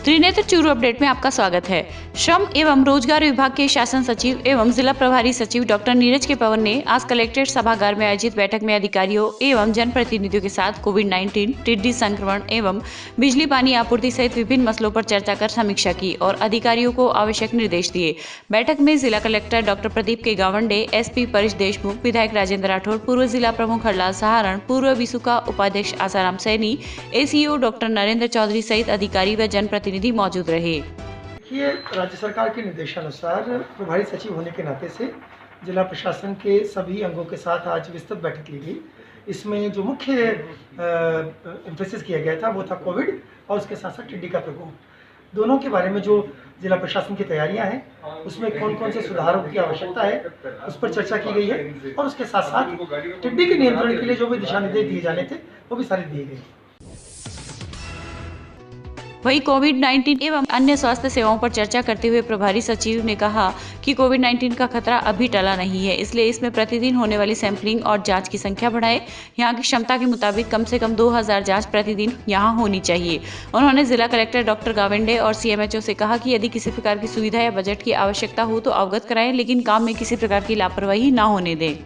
Trinetra Churu update में आपका स्वागत है। श्रम एवं रोजगार विभाग के शासन सचिव एवं जिला प्रभारी सचिव डॉक्टर नीरज के पवन ने आज कलेक्ट्रेट सभागार में आयोजित बैठक में अधिकारियों एवं जनप्रतिनिधियों के साथ कोविड-19, टिड्डी संक्रमण एवं बिजली पानी आपूर्ति सहित विभिन्न मसलों पर चर्चा कर समीक्षा की और अधिकारियों को आवश्यक निर्देश दिए। बैठक में जिला कलेक्टर डॉक्टर प्रदीप के गावंडे, एसपी परेश देशमुख, विधायक राजेंद्र राठौड़, पूर्व जिला प्रमुख हरलाल सहारण, पूर्व विसुका उपाध्यक्ष आसाराम सैनी, एसीओ डॉक्टर नरेंद्र चौधरी सहित अधिकारी व जनप्रतिनिधि मौजूद रहे। ये राज्य सरकार के निर्देशानुसार प्रभारी सचिव होने के नाते से जिला प्रशासन के सभी अंगों के साथ आज विस्तृत बैठक ली गई। इसमें जो मुख्य एम्फेसिस किया गया था वो था कोविड और उसके साथ साथ टिड्डी का प्रकोप। दोनों के बारे में जो जिला प्रशासन की तैयारियां हैं, उसमें कौन कौन से सुधारों की आवश्यकता है, उस पर चर्चा की गई है और उसके साथ साथ टिड्डी के नियंत्रण के लिए जो भी दिशा निर्देश दिए जाने थे वो भी सारे दिए गए। वहीं कोविड-19 एवं अन्य स्वास्थ्य सेवाओं पर चर्चा करते हुए प्रभारी सचिव ने कहा कि कोविड-19 का खतरा अभी टला नहीं है, इसलिए इसमें प्रतिदिन होने वाली सैंपलिंग और जांच की संख्या बढ़ाए। यहां की क्षमता के मुताबिक कम से कम 2000 जांच प्रतिदिन यहां होनी चाहिए। उन्होंने जिला कलेक्टर डॉक्टर गावंडे और सीएमएचओ से कहा कि यदि किसी प्रकार की सुविधा या बजट की आवश्यकता हो तो अवगत कराएं, लेकिन काम में किसी प्रकार की लापरवाही न होने दें।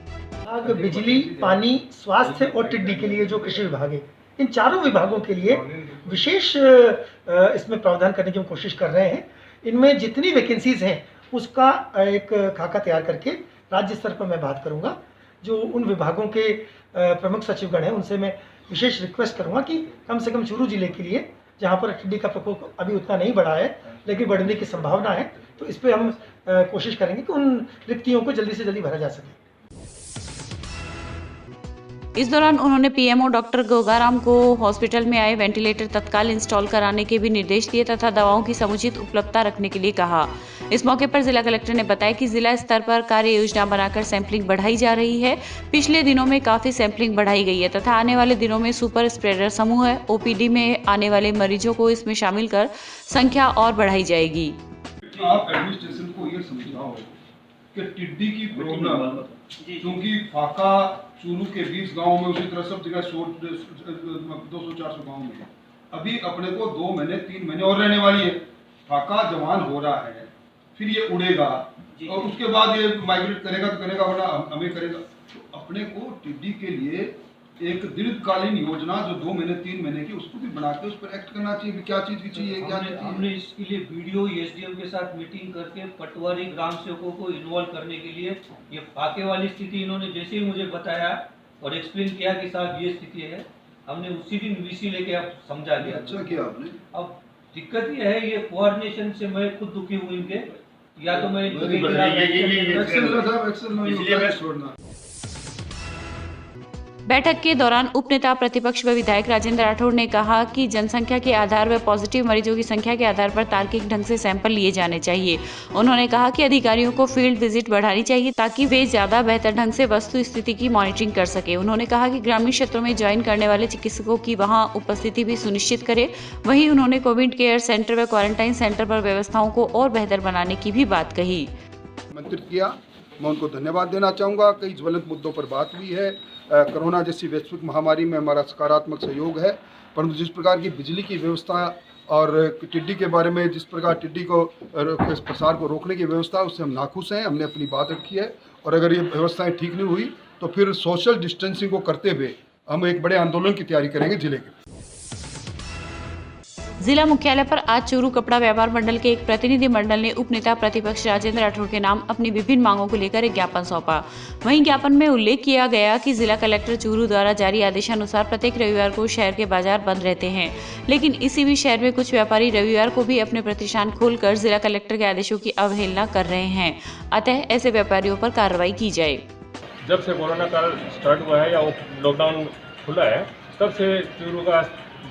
बिजली, पानी, स्वास्थ्य और टिड्डी के लिए जो कृषि विभाग है, इन चारों विभागों के लिए विशेष इसमें प्रावधान करने की हम कोशिश कर रहे हैं। इनमें जितनी वैकेंसीज हैं उसका एक खाका तैयार करके राज्य स्तर पर मैं बात करूंगा। जो उन विभागों के प्रमुख सचिवगण हैं उनसे मैं विशेष रिक्वेस्ट करूंगा कि कम से कम चूरू जिले के लिए, जहां पर टिड्डी का प्रकोप अभी उतना नहीं बढ़ा है लेकिन बढ़ने की संभावना है, तो इस पर हम कोशिश करेंगे कि उन रिक्तियों को जल्दी से जल्दी भरा जा सके। इस दौरान उन्होंने पीएमओ डॉक्टर गोगाराम को हॉस्पिटल में आए वेंटिलेटर तत्काल इंस्टॉल कराने के भी निर्देश दिए तथा दवाओं की समुचित उपलब्धता रखने के लिए कहा। इस मौके पर जिला कलेक्टर ने बताया कि जिला स्तर पर कार्य योजना बनाकर सैंपलिंग बढ़ाई जा रही है। पिछले दिनों में काफी सैंपलिंग बढ़ाई गई है तथा आने वाले दिनों में सुपर स्प्रेडर समूह है, ओपीडी में आने वाले मरीजों को इसमें शामिल कर संख्या और बढ़ाई जाएगी। आप एडमिनिस्ट्रेशन को ये समझाओ कि टिड्डी की प्रॉब्लम, क्योंकि फाका चूरू के 20 गांव में, उसी तरह सब जगह 200-400 गांव में है। अभी अपने को 2 महीने 3 महीने और रहने वाली है। फाका जवान हो रहा है, फिर ये उड़ेगा और उसके बाद ये माइग्रेट करेगा तो करेगा, वरना हमें करेगा। तो अपने को टिड्डी के लिए एक दीर्घकालीन योजना जो 2 महीने 3 महीने की, उसको भी बना के उस पर एक्ट करना चाहिए। क्या चीज की चाहिए, क्या नहीं चाहिए। हमने इसके लिए वीडियो एसडीएम के साथ मीटिंग करके पटवारी ग्राम सेवकों को इन्वॉल्व करने के लिए, ये फाके वाली स्थिति इन्होंने जैसे ही मुझे बताया और एक्सप्लेन किया कि साहब ये स्थिति है, हमने उसी दिन वीसी लेके आप समझा दिया। अच्छा किया आपने। अब दिक्कत ये है, ये कोऑर्डिनेशन से मैं खुद दुखी हूँ इनके, या तो मैं बैठक के दौरान उपनेता प्रतिपक्ष व विधायक राजेंद्र राठौड़ ने कहा कि जनसंख्या के आधार व पॉजिटिव मरीजों की संख्या के आधार पर तार्किक ढंग से सैंपल लिए जाने चाहिए। उन्होंने कहा कि अधिकारियों को फील्ड विजिट बढ़ानी चाहिए ताकि वे ज्यादा बेहतर ढंग से वस्तु स्थिति की मॉनिटरिंग कर सके। उन्होंने कहा कि ग्रामीण क्षेत्रों में ज्वाइन करने वाले चिकित्सकों की वहां उपस्थिति भी सुनिश्चित करे। वहीं उन्होंने कोविड केयर सेंटर व क्वारंटाइन सेंटर पर व्यवस्थाओं को और बेहतर बनाने की भी बात कही। आमंत्रित किया, मैं उनको धन्यवाद देना चाहूँगा। कई ज्वलंत मुद्दों पर बात हुई है। कोरोना जैसी वैश्विक महामारी में हमारा सकारात्मक सहयोग है, परंतु जिस प्रकार की बिजली की व्यवस्था और टिड्डी के बारे में, जिस प्रकार टिड्डी को प्रसार को रोकने की व्यवस्था, उससे हम नाखुश हैं। हमने अपनी बात रखी है और अगर ये व्यवस्थाएं ठीक नहीं हुई तो फिर सोशल डिस्टेंसिंग को करते हुए हम एक बड़े आंदोलन की तैयारी करेंगे जिले के। जिला मुख्यालय पर आज चूरू कपड़ा व्यापार मंडल के एक प्रतिनिधि मंडल ने उपनेता प्रतिपक्ष राजेंद्र राठौड़ के नाम अपनी विभिन्न मांगों को लेकर एक ज्ञापन सौंपा। वहीं ज्ञापन में उल्लेख किया गया कि जिला कलेक्टर चूरू द्वारा जारी आदेशानुसार प्रत्येक रविवार को शहर के बाजार बंद रहते हैं, लेकिन इसी भी शहर में कुछ व्यापारी रविवार को भी अपने प्रतिष्ठान खोलकर जिला कलेक्टर के आदेशों की अवहेलना कर रहे हैं। अतः ऐसे व्यापारियों पर कार्रवाई की जाए। जब से कोरोना काल स्टार्ट हुआ है या लॉकडाउन खुला है, तब से चूरू का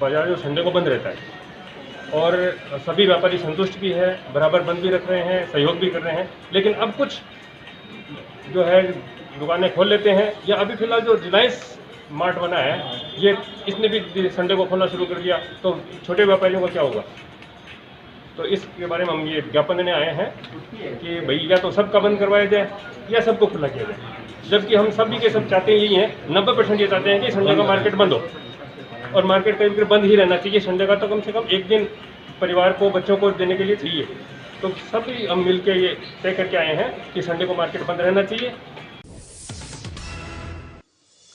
बाजार जो संडे को बंद रहता है और सभी व्यापारी संतुष्ट भी है, बराबर बंद भी रख रहे हैं, सहयोग भी कर रहे हैं। लेकिन अब कुछ जो है दुकानें खोल लेते हैं, या अभी फिलहाल जो रिलायंस मार्ट बना है, ये इसने भी संडे को खोलना शुरू कर दिया, तो छोटे व्यापारियों को क्या होगा। तो इसके बारे में हम ये ज्ञापन देने आए हैं कि भाई या तो सबका बंद करवाया जाए या सबको खुला किया जाए। जबकि हम सभी के सब चाहते यही हैं, 90% ये चाहते हैं कि संडे का मार्केट बंद हो और मार्केट करीब बंद ही रहना चाहिए। संडे का तो कम से कम एक दिन परिवार को, बच्चों को देने के लिए चाहिए। तो सभी हम मिल के ये तय करके आए हैं कि संडे को मार्केट बंद रहना चाहिए।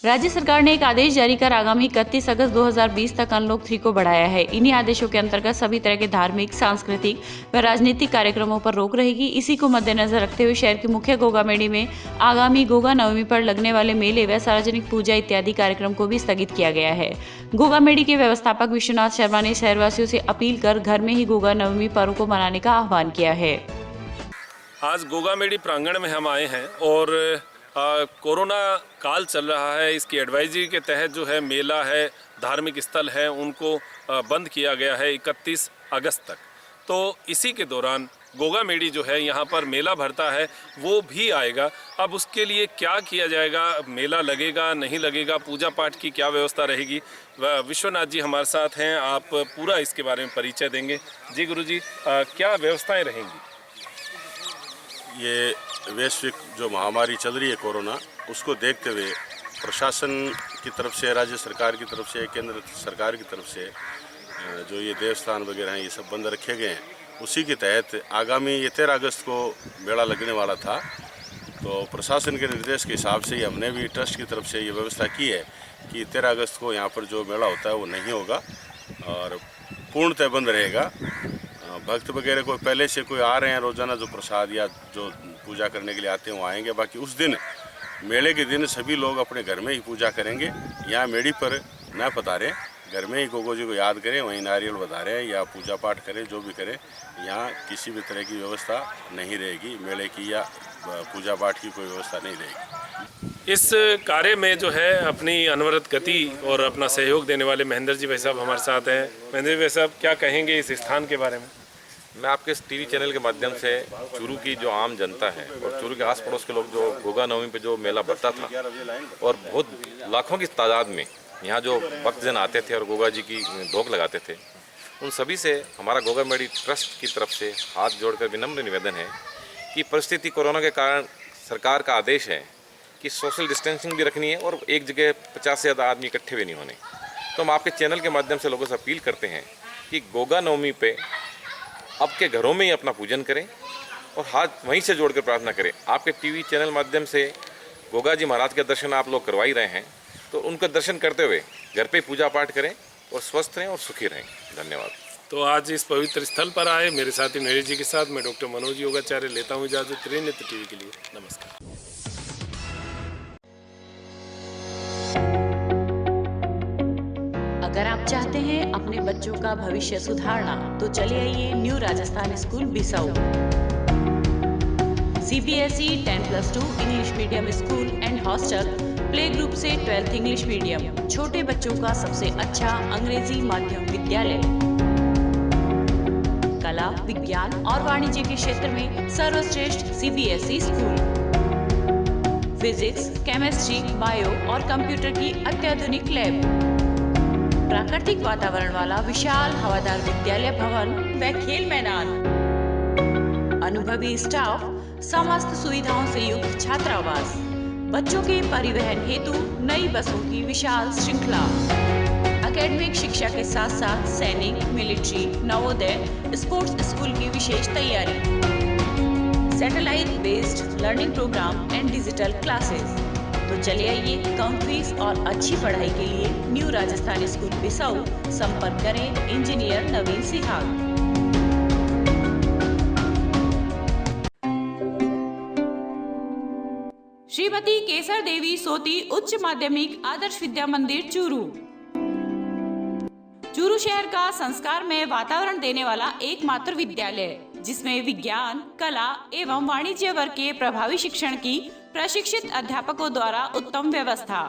राज्य सरकार ने एक आदेश जारी कर आगामी 31 अगस्त 2020 तक अनलॉक 3 को बढ़ाया है। इन्हीं आदेशों के अंतर्गत सभी तरह के धार्मिक, सांस्कृतिक व राजनीतिक कार्यक्रमों पर रोक रहेगी। इसी को मद्देनजर रखते हुए शहर के मुख्य गोगा मेड़ी में आगामी गोगा नवमी पर लगने वाले मेले व सार्वजनिक पूजा इत्यादि कार्यक्रम को भी स्थगित किया गया है। गोगा मेड़ी के व्यवस्थापक विश्वनाथ शर्मा ने शहरवासियों से अपील कर घर में ही गोगा नवमी पर्व को मनाने का आह्वान किया है। आज गोगा मेड़ी प्रांगण में हम आए हैं और कोरोना काल चल रहा है। इसकी एडवाइजरी के तहत जो है मेला है, धार्मिक स्थल है, उनको बंद किया गया है 31 अगस्त तक। तो इसी के दौरान गोगा मेड़ी जो है यहाँ पर मेला भरता है वो भी आएगा। अब उसके लिए क्या किया जाएगा, मेला लगेगा नहीं लगेगा, पूजा पाठ की क्या व्यवस्था रहेगी, विश्वनाथ जी हमारे साथ हैं, आप पूरा इसके बारे में परिचय देंगे। जी गुरुजी, क्या व्यवस्थाएं रहेंगी? ये वैश्विक जो महामारी चल रही है कोरोना, उसको देखते हुए प्रशासन की तरफ से, राज्य सरकार की तरफ से, केंद्र सरकार की तरफ से जो ये देवस्थान वगैरह हैं ये सब बंद रखे गए हैं। उसी के तहत आगामी ये 13 अगस्त को मेला लगने वाला था। तो प्रशासन के निर्देश के हिसाब से हमने भी ट्रस्ट की तरफ से ये व्यवस्था की है कि 13 अगस्त को यहाँ पर जो मेला होता है वो नहीं होगा और पूर्णतः बंद रहेगा। भक्त वगैरह कोई पहले से कोई आ रहे हैं रोज़ाना जो प्रसाद या जो पूजा करने के लिए आते हैं वो आएंगे। बाकी उस दिन, मेले के दिन सभी लोग अपने घर में ही पूजा करेंगे। यहाँ मेड़ी पर न पधारें, घर में ही गोगो जी को याद करें, वहीं नारियल बधारें या पूजा पाठ करें, जो भी करें। यहाँ किसी भी तरह की व्यवस्था नहीं रहेगी, मेले की या पूजा पाठ की कोई व्यवस्था नहीं रहेगी। इस कार्य में जो है अपनी अनवरत गति और अपना सहयोग देने वाले महेंद्र जी भाई साहब हमारे साथ हैं। महेंद्र भाई साहब, क्या कहेंगे इस स्थान के बारे में? मैं आपके इस टीवी चैनल के माध्यम से चूरू की जो आम जनता है और चूरू के आस पड़ोस के लोग, जो गोगा नवमी पे जो मेला बढ़ता था और बहुत लाखों की तादाद में यहाँ जो भक्तजन आते थे और गोगा जी की धोख लगाते थे, उन सभी से हमारा गोगा मेड़ी ट्रस्ट की तरफ से हाथ जोड़कर विनम्र निवेदन है कि परिस्थिति कोरोना के कारण सरकार का आदेश है कि सोशल डिस्टेंसिंग भी रखनी है और एक जगह 50 से ज़्यादा आदमी इकट्ठे भी नहीं होने। तो हम आपके चैनल के माध्यम से लोगों से अपील करते हैं कि गोगा नवमी पे आपके घरों में ही अपना पूजन करें और हाथ वहीं से जोड़कर प्रार्थना करें। आपके टीवी चैनल माध्यम से गोगा जी महाराज के दर्शन आप लोग करवा ही रहे हैं, तो उनका दर्शन करते हुए घर पे पूजा पाठ करें और स्वस्थ रहें और सुखी रहें। धन्यवाद। तो आज इस पवित्र स्थल पर आए मेरे साथी नरेश जी के साथ मैं डॉक्टर मनोज योगाचार्य लेता हूँ इजाज़त त्रिनेत्र टीवी के लिए। नमस्कार। अगर आप चाहते हैं अपने बच्चों का भविष्य सुधारना तो चले आइए new Rajasthan school Bisau. CBSE 10+2 English medium school and hostel, play group से 12th इंग्लिश मीडियम, छोटे बच्चों का सबसे अच्छा अंग्रेजी माध्यम विद्यालय। कला, विज्ञान और वाणिज्य के क्षेत्र में सर्वश्रेष्ठ CBSE school. Physics, chemistry, bio और कंप्यूटर की अत्याधुनिक लैब, प्राकृतिक वातावरण वाला विशाल हवादार विद्यालय भवन व खेल मैदान, अनुभवी स्टाफ, समस्त सुविधाओं से युक्त छात्रावास, बच्चों के परिवहन हेतु नई बसों की विशाल श्रृंखला, एकेडमिक शिक्षा के साथ साथ सैनिक, मिलिट्री, नवोदय, स्पोर्ट्स स्कूल की विशेष तैयारी, satellite based learning program and digital classes. तो चले आइए कम फीस और अच्छी पढ़ाई के लिए न्यू राजस्थान स्कूल बिसाऊ। संपर्क करें इंजीनियर नवीन सिहाग। श्रीमती केसर देवी सोती उच्च माध्यमिक आदर्श विद्या मंदिर चूरू। चूरू शहर का संस्कार में वातावरण देने वाला एकमात्र विद्यालय, जिसमें विज्ञान, कला एवं वाणिज्य वर्ग के प्रभावी शिक्षण की प्रशिक्षित अध्यापकों द्वारा उत्तम व्यवस्था।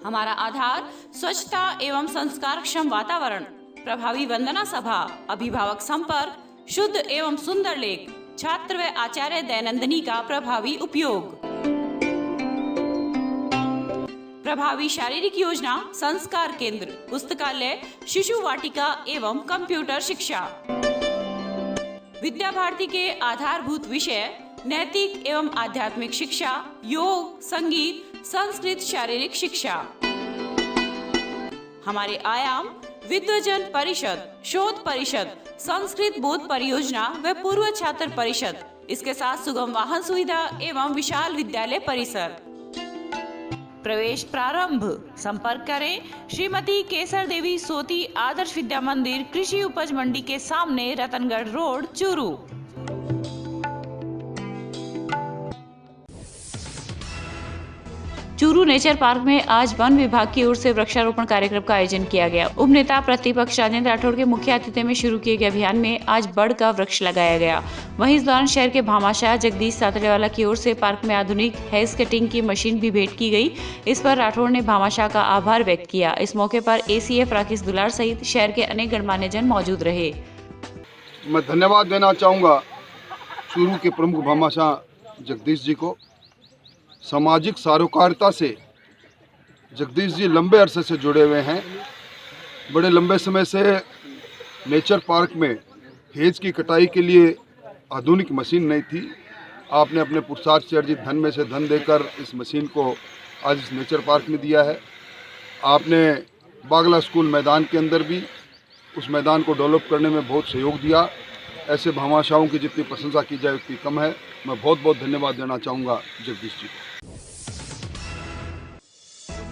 हमारा आधार स्वच्छता एवं संस्कारक्षम वातावरण, प्रभावी वंदना सभा, अभिभावक संपर्क, शुद्ध एवं सुंदर लेख, छात्र व आचार्य दैनंदिनी का प्रभावी उपयोग, प्रभावी शारीरिक योजना, संस्कार केंद्र, पुस्तकालय, शिशु वाटिका एवं कंप्यूटर शिक्षा। विद्या भारती के आधारभूत विषय नैतिक एवं आध्यात्मिक शिक्षा, योग, संगीत, संस्कृत, शारीरिक शिक्षा। हमारे आयाम विद्वजन परिषद, शोध परिषद, संस्कृत बोध परियोजना व पूर्व छात्र परिषद, इसके साथ सुगम वाहन सुविधा एवं विशाल विद्यालय परिसर। प्रवेश प्रारंभ। संपर्क करें श्रीमती केसर देवी सोती आदर्श विद्या मंदिर, कृषि उपज मंडी के सामने, Ratangarh road, Churu. Churu nature park में आज वन विभाग की ओर से वृक्षारोपण कार्यक्रम का आयोजन किया गया। उप नेता प्रतिपक्ष राजेंद्र राठौड़ के मुख्य आतिथ्य में शुरू किए गए अभियान में आज बड़ का वृक्ष लगाया गया। वहीं इस दौरान शहर के भामाशाह जगदीश सातड़ेवाला की ओर से पार्क में आधुनिक हेज कटिंग की मशीन भी भेंट की गई। इस पर राठौड़ ने भामाशाह का आभार व्यक्त किया। इस मौके पर ACF राकेश दुलार सहित शहर के अनेक गणमान्य जन मौजूद रहे। मैं धन्यवाद देना चाहूँगा चूरू के प्रमुख भामाशाह जगदीश जी को। सामाजिक सारोकारिता से जगदीश जी लंबे अरसे से जुड़े हुए हैं। बड़े लंबे समय से नेचर पार्क में हेज की कटाई के लिए आधुनिक मशीन नहीं थी। आपने अपने पुरुषार्थ से अर्जित धन में से धन देकर इस मशीन को आज इस नेचर पार्क में दिया है। आपने बागला स्कूल मैदान के अंदर भी उस मैदान को डेवलप करने में बहुत सहयोग दिया। ऐसे भामाशाहों की जितनी प्रशंसा की जाए उतनी कम है। मैं बहुत बहुत धन्यवाद देना चाहूँगा जगदीश जी को।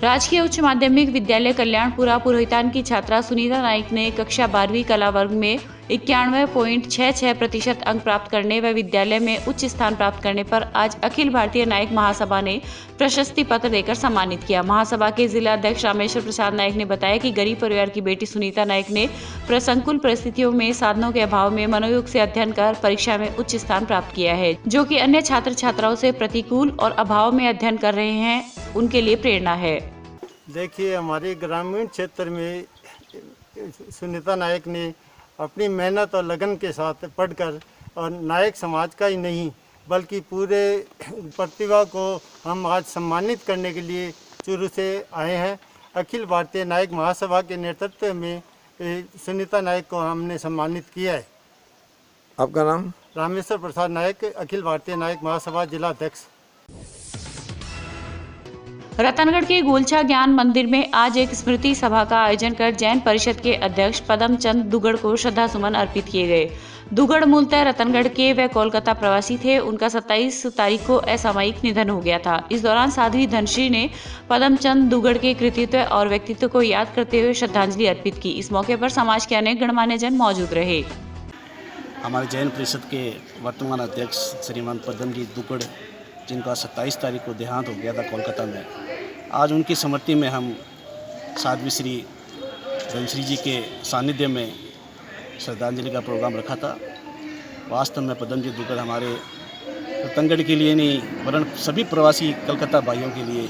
राजकीय उच्च माध्यमिक विद्यालय कल्याणपुरा पुरोहितान की छात्रा सुनीता नाइक ने कक्षा 12वीं कला वर्ग में 91.66% अंक प्राप्त करने व विद्यालय में उच्च स्थान प्राप्त करने पर आज अखिल भारतीय नायक महासभा ने प्रशस्ति पत्र देकर सम्मानित किया। महासभा के जिला अध्यक्ष रामेश्वर प्रसाद नायक ने बताया कि गरीब परिवार की बेटी सुनीता नायक ने प्रतिकूल परिस्थितियों में साधनों के अभाव में मनोयोग से अध्ययन कर परीक्षा में उच्च स्थान प्राप्त किया है, जो कि अन्य छात्र छात्राओं से प्रतिकूल और अभाव में अध्ययन कर रहे हैं उनके लिए प्रेरणा है। देखिए, हमारे ग्रामीण क्षेत्र में सुनीता नायक ने अपनी मेहनत और लगन के साथ पढ़कर और नायक समाज का ही नहीं बल्कि पूरे प्रतिभा को हम आज सम्मानित करने के लिए चूरू से आए हैं। अखिल भारतीय नायक महासभा के नेतृत्व में सुनीता नायक को हमने सम्मानित किया है। आपका नाम? रामेश्वर प्रसाद नायक, अखिल भारतीय नायक महासभा जिला अध्यक्ष। रतनगढ़ के गोलछा ज्ञान मंदिर में आज एक स्मृति सभा का आयोजन कर जैन परिषद के अध्यक्ष पदम चंद दुगड़ को श्रद्धा सुमन अर्पित किए गए। दुगड़ मूलतः रतनगढ़ के व कोलकाता प्रवासी थे। उनका 27 तारीख को असामयिक निधन हो गया था। इस दौरान साध्वी धनश्री ने पदम चंद दुगड़ के कृतित्व और व्यक्तित्व को याद करते हुए श्रद्धांजलि अर्पित की। इस मौके पर समाज के अनेक गणमान्य जन मौजूद रहे। हमारे जैन परिषद के वर्तमान अध्यक्ष श्रीमान पदम जी दुगड़, जिनका 27 तारीख को देहांत हो गया था कोलकाता में, आज उनकी स्मृति में हम साध्वी श्री धनश्री जी के सानिध्य में श्रद्धांजलि का प्रोग्राम रखा था। वास्तव में पदम जी दुगड़ हमारे रतनगढ़ के लिए नहीं वरन सभी प्रवासी कलकत्ता भाइयों के लिए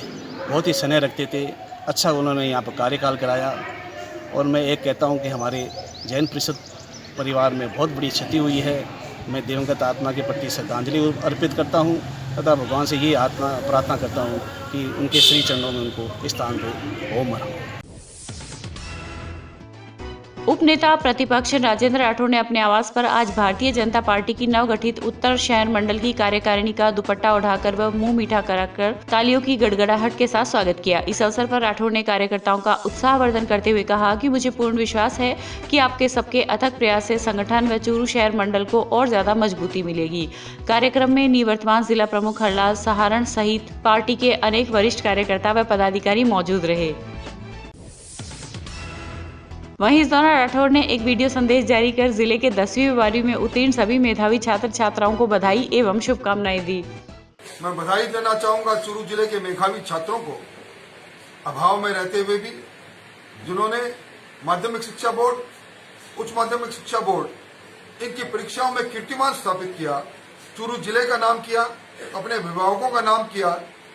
बहुत ही स्नेह रखते थे। अच्छा उन्होंने यहाँ पर कार्यकाल कराया और मैं एक कहता हूँ कि हमारे जैन परिषद परिवार में बहुत बड़ी क्षति हुई है। मैं दिवंगत आत्मा के प्रति श्रद्धांजलि अर्पित करता हूँ तथा भगवान से ये आत्मा प्रार्थना करता हूँ कि उनके श्री चरणों में उनको स्थान दे। ओम नमः। उप नेता प्रतिपक्ष राजेंद्र राठौड़ ने अपने आवास पर आज भारतीय जनता पार्टी की नवगठित उत्तर शहर मंडल की कार्यकारिणी का दुपट्टा उठाकर व मुंह मीठा कराकर तालियों की गड़गड़ाहट के साथ स्वागत किया। इस अवसर पर राठौड़ ने कार्यकर्ताओं का उत्साहवर्धन करते हुए कहा कि मुझे पूर्ण विश्वास है कि आपके सबके अथक प्रयास से संगठन व चूरू शहर मंडल को और ज्यादा मजबूती मिलेगी। कार्यक्रम में निवर्तमान जिला प्रमुख हरलाल सहारण सहित पार्टी के अनेक वरिष्ठ कार्यकर्ता व पदाधिकारी मौजूद रहे। वहीं इस दौरान राठौड़ ने एक वीडियो संदेश जारी कर जिले के 10वीं व 12वीं में उत्तीर्ण सभी मेधावी छात्र छात्राओं को बधाई एवं शुभकामनाएं दी। मैं बधाई देना चाहूँगा चूरू जिले के मेधावी छात्रों को, अभाव में रहते हुए भी जिन्होंने माध्यमिक शिक्षा बोर्ड, उच्च माध्यमिक शिक्षा बोर्ड इनकी परीक्षाओं में कीर्तिमान स्थापित किया, चूरू जिले का नाम किया, अपने अभिभावकों का नाम किया,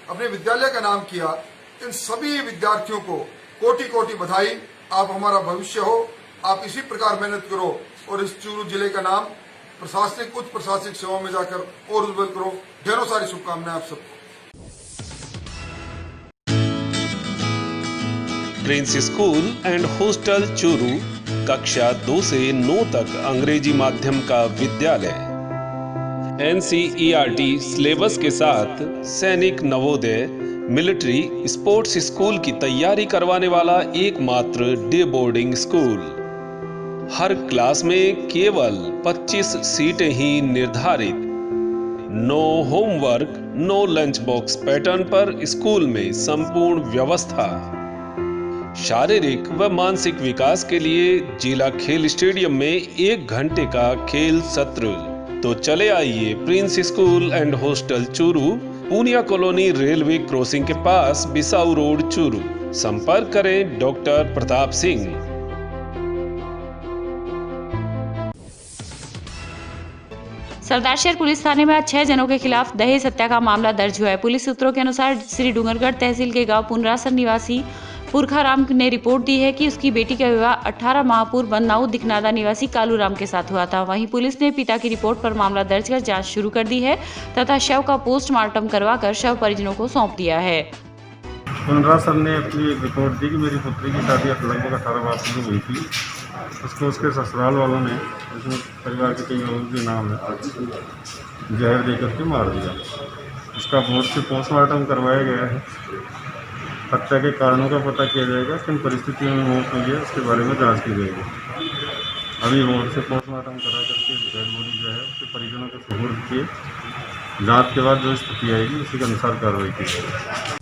अपने विद्यालय का नाम किया। इन सभी विद्यार्थियों को कोटि कोटि बधाई। आप हमारा भविष्य हो, आप इसी प्रकार मेहनत करो और इस चूरू जिले का नाम प्रशासनिक उच्च प्रशासनिक सेवाओं में जाकर और उज्जवल करो। ढेरों सारी शुभकामनाएं आप सबको। Prince school and hostel Churu कक्षा 2 से 9 तक अंग्रेजी माध्यम का विद्यालय, NCERT सिलेबस के साथ सैनिक नवोदय मिलिट्री स्पोर्ट्स स्कूल की तैयारी करवाने वाला एकमात्र डे बोर्डिंग स्कूल। हर क्लास में केवल 25 सीटें ही निर्धारित। No homework, no lunch box pattern पर स्कूल में संपूर्ण व्यवस्था। शारीरिक व मानसिक विकास के लिए जिला खेल स्टेडियम में 1 घंटे का खेल सत्र। तो चले आइए Prince school and hostel Churu, Punia colony railway crossing के पास, बिसाऊ रोड चूरू। संपर्क करें डॉक्टर प्रताप सिंह। सरदारशहर पुलिस थाने में आज 6 जनों के खिलाफ दहेज हत्या का मामला दर्ज हुआ है। पुलिस सूत्रों के अनुसार श्री डूंगरगढ़ तहसील के गांव पुनरासन निवासी पुरखाराम ने रिपोर्ट दी है कि उसकी बेटी का विवाह 18 माह पूर्व बन्नाऊ दिखनादा निवासी कालूराम के साथ हुआ था। वहीं पुलिस ने पिता की रिपोर्ट पर मामला दर्ज कर जांच शुरू कर दी है तथा शव का पोस्टमार्टम करवाकर शव परिजनों को सौंप दिया है। पुनरासन ने अपनी रिपोर्ट दी कि मेरी पुत्री की शादी लगभग 18 माह पूर्व हुई थी। उसको उसके ससुराल वालों ने, उसमें परिवार के कई लोगों के नाम है, जहर देकर के मार दिया। उसका बोर्ड से पोस्टमार्टम करवाया गया है। हत्या के कारणों का पता किया जाएगा, किन परिस्थितियों में मौत हुई है उसके बारे में जांच की जाएगी। अभी बोर्ड से पोस्टमार्टम करा करके डेड बॉडी जो है उसके परिजनों को सुपुर्द किए। जांच के बाद जो स्थिति आएगी उसी के अनुसार कार्रवाई की जाएगी।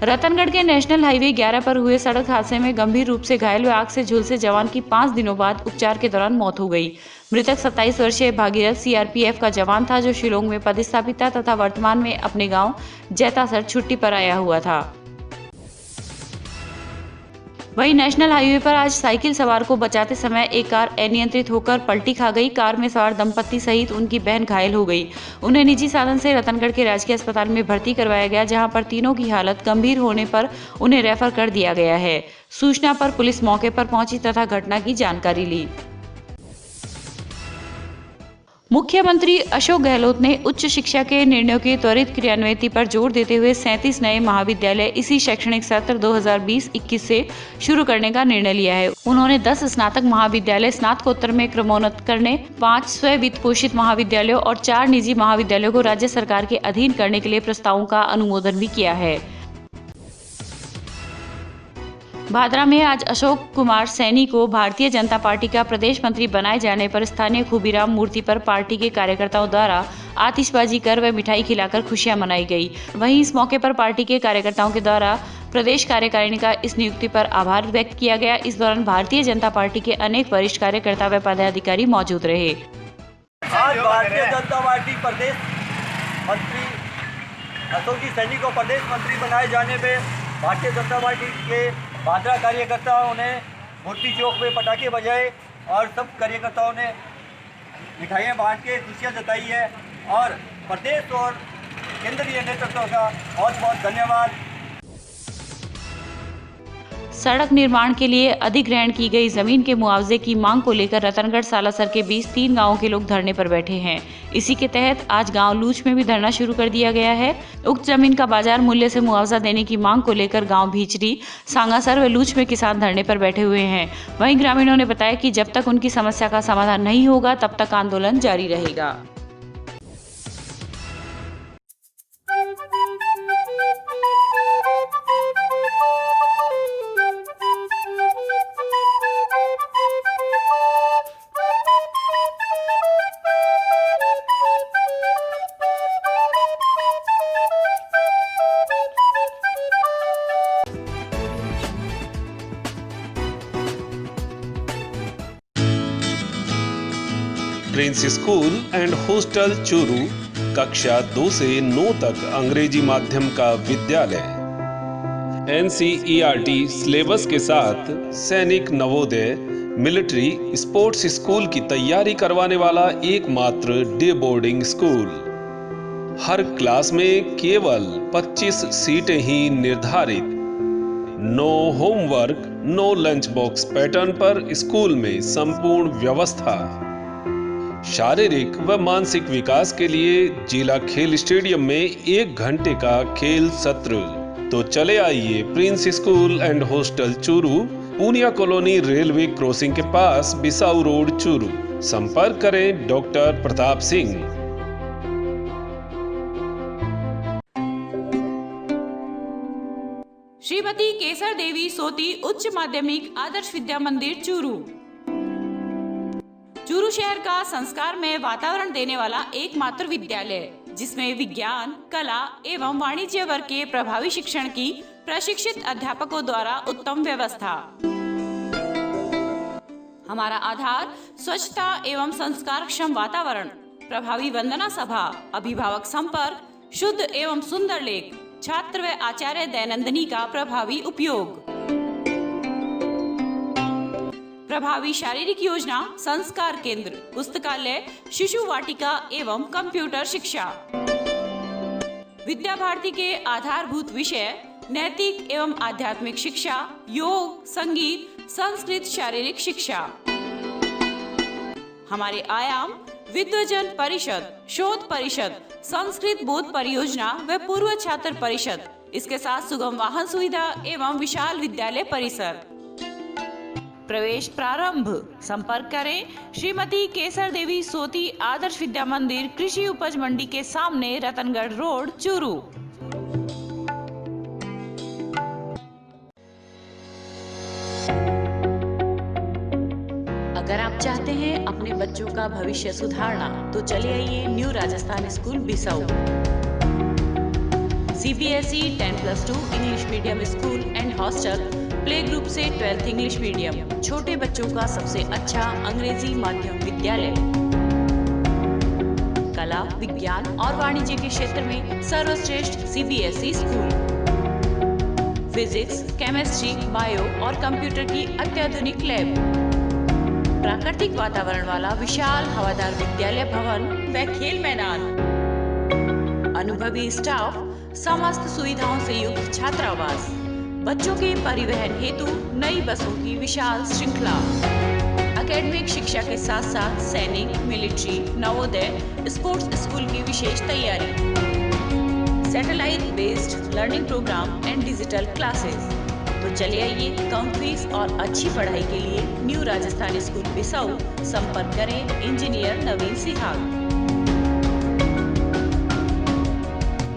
रतनगढ़ के नेशनल हाईवे 11 पर हुए सड़क हादसे में गंभीर रूप से घायल व आग से झुलसे जवान की 5 दिनों बाद उपचार के दौरान मौत हो गई। मृतक 27 वर्षीय भागीरथ सीआरपीएफ का जवान था जो शिलोंग में पदस्थापित था तथा वर्तमान में अपने गांव जैतासर छुट्टी पर आया हुआ था। वहीं नेशनल हाईवे पर आज साइकिल सवार को बचाते समय एक कार अनियंत्रित होकर पलटी खा गई। कार में सवार दंपत्ति सहित उनकी बहन घायल हो गई। उन्हें निजी साधन से रतनगढ़ के राजकीय अस्पताल में भर्ती करवाया गया, जहां पर तीनों की हालत गंभीर होने पर उन्हें रेफर कर दिया गया है। सूचना पर पुलिस मौके पर पहुंची तथा घटना की जानकारी ली। मुख्यमंत्री अशोक गहलोत ने उच्च शिक्षा के निर्णयों की त्वरित क्रियान्विति पर जोर देते हुए 37 नए महाविद्यालय इसी शैक्षणिक सत्र 2020-21 से शुरू करने का निर्णय लिया है। उन्होंने 10 स्नातक महाविद्यालय स्नातकोत्तर में क्रमोन्नत करने, 5 स्वयं वित्त पोषित महाविद्यालयों और 4 निजी महाविद्यालयों को राज्य सरकार के अधीन करने के लिए प्रस्तावों का अनुमोदन भी किया है। भादरा में आज अशोक कुमार सैनी को भारतीय जनता पार्टी का प्रदेश मंत्री बनाए जाने पर स्थानीय खूबीराम मूर्ति पर पार्टी के कार्यकर्ताओं द्वारा आतिशबाजी कर व मिठाई खिलाकर खुशियां मनाई गई। वहीं इस मौके पर पार्टी के कार्यकर्ताओं के द्वारा प्रदेश कार्यकारिणी का इस नियुक्ति पर आभार व्यक्त किया गया। इस दौरान भारतीय जनता पार्टी के अनेक वरिष्ठ कार्यकर्ता व पदाधिकारी मौजूद रहे। आज भारतीय जनता पार्टी प्रदेश मंत्री अशोक जी सैनी को प्रदेश मंत्री बनाए जाने पे भारतीय जनता पार्टी के भादरा कार्यकर्ताओं ने मूर्ति चौक में पटाखे बजाए और सब कार्यकर्ताओं ने मिठाइयाँ बांट के खुशियाँ जताई है। और प्रदेश और केंद्रीय नेतृत्व का बहुत बहुत धन्यवाद। सड़क निर्माण के लिए अधिग्रहण की गई जमीन के मुआवजे की मांग को लेकर रतनगढ़ सालासर के बीच 3 गांवों के लोग धरने पर बैठे हैं। इसी के तहत आज गांव लूच में भी धरना शुरू कर दिया गया है। उक्त जमीन का बाजार मूल्य से मुआवजा देने की मांग को लेकर गांव भीचरी, सांगासर व लूच में किसान धरने पर बैठे हुए हैं। वहीं ग्रामीणों ने बताया कि जब तक उनकी समस्या का समाधान नहीं होगा तब तक आंदोलन जारी रहेगा। Prince school and hostel Churu, कक्षा 2 से 9 तक अंग्रेजी माध्यम का विद्यालय। NCERT सिलेबस के साथ सैनिक नवोदय मिलिट्री स्पोर्ट्स स्कूल की तैयारी करवाने वाला एकमात्र डे बोर्डिंग स्कूल। हर क्लास में केवल 25 सीटें ही निर्धारित। No homework, no lunch box pattern पर स्कूल में संपूर्ण व्यवस्था। शारीरिक व मानसिक विकास के लिए जिला खेल स्टेडियम में 1 घंटे का खेल सत्र। तो चले आइए Prince school and hostel Churu, Punia colony railway crossing के पास, बिसाऊ रोड चूरू। संपर्क करें डॉक्टर प्रताप सिंह। श्रीमती केसर देवी सोती उच्च माध्यमिक आदर्श विद्या मंदिर चूरू। चूरू शहर का संस्कार में वातावरण देने वाला एकमात्र विद्यालय, जिसमें विज्ञान, कला एवं वाणिज्य वर्ग के प्रभावी शिक्षण की प्रशिक्षित अध्यापकों द्वारा उत्तम व्यवस्था। हमारा आधार स्वच्छता एवं संस्कारक्षम वातावरण, प्रभावी वंदना सभा, अभिभावक संपर्क, शुद्ध एवं सुंदर लेख, छात्र व आचार्य दैनंदिनी का प्रभावी उपयोग, प्रभावी शारीरिक योजना, संस्कार केंद्र, पुस्तकालय, शिशु वाटिका एवं कंप्यूटर शिक्षा। विद्या भारती के आधारभूत विषय नैतिक एवं आध्यात्मिक शिक्षा, योग, संगीत, संस्कृत, शारीरिक शिक्षा। हमारे आयाम विद्वजन परिषद, शोध परिषद, संस्कृत बोध परियोजना व पूर्व छात्र परिषद, इसके साथ सुगम वाहन सुविधा एवं विशाल विद्यालय परिसर। प्रवेश प्रारंभ। संपर्क करें श्रीमती केसर देवी सोती आदर्श विद्या मंदिर, कृषि उपज मंडी के सामने, रतनगढ़ रोड, चूरू। अगर आप चाहते हैं अपने बच्चों का भविष्य सुधारना तो चले आइए new Rajasthan school Bisau. CBSE 10+2 English medium school and hostel, play group से 12th इंग्लिश मीडियम, छोटे बच्चों का सबसे अच्छा अंग्रेजी माध्यम विद्यालय। कला, विज्ञान और वाणिज्य के क्षेत्र में सर्वश्रेष्ठ CBSE school. Physics, chemistry, bio और कंप्यूटर की अत्याधुनिक लैब, प्राकृतिक वातावरण वाला विशाल हवादार विद्यालय भवन व खेल मैदान, अनुभवी स्टाफ, समस्त सुविधाओं से युक्त छात्रावास, बच्चों के परिवहन हेतु नई बसों की विशाल श्रृंखला, एकेडमिक शिक्षा के साथ साथ सैनिक, मिलिट्री, नवोदय, स्पोर्ट्स स्कूल की विशेष तैयारी, satellite based learning program and digital classes. तो चले आइए कम फीस और अच्छी पढ़ाई के लिए न्यू राजस्थान स्कूल बिसाऊ। संपर्क करें इंजीनियर नवीन सिहाग।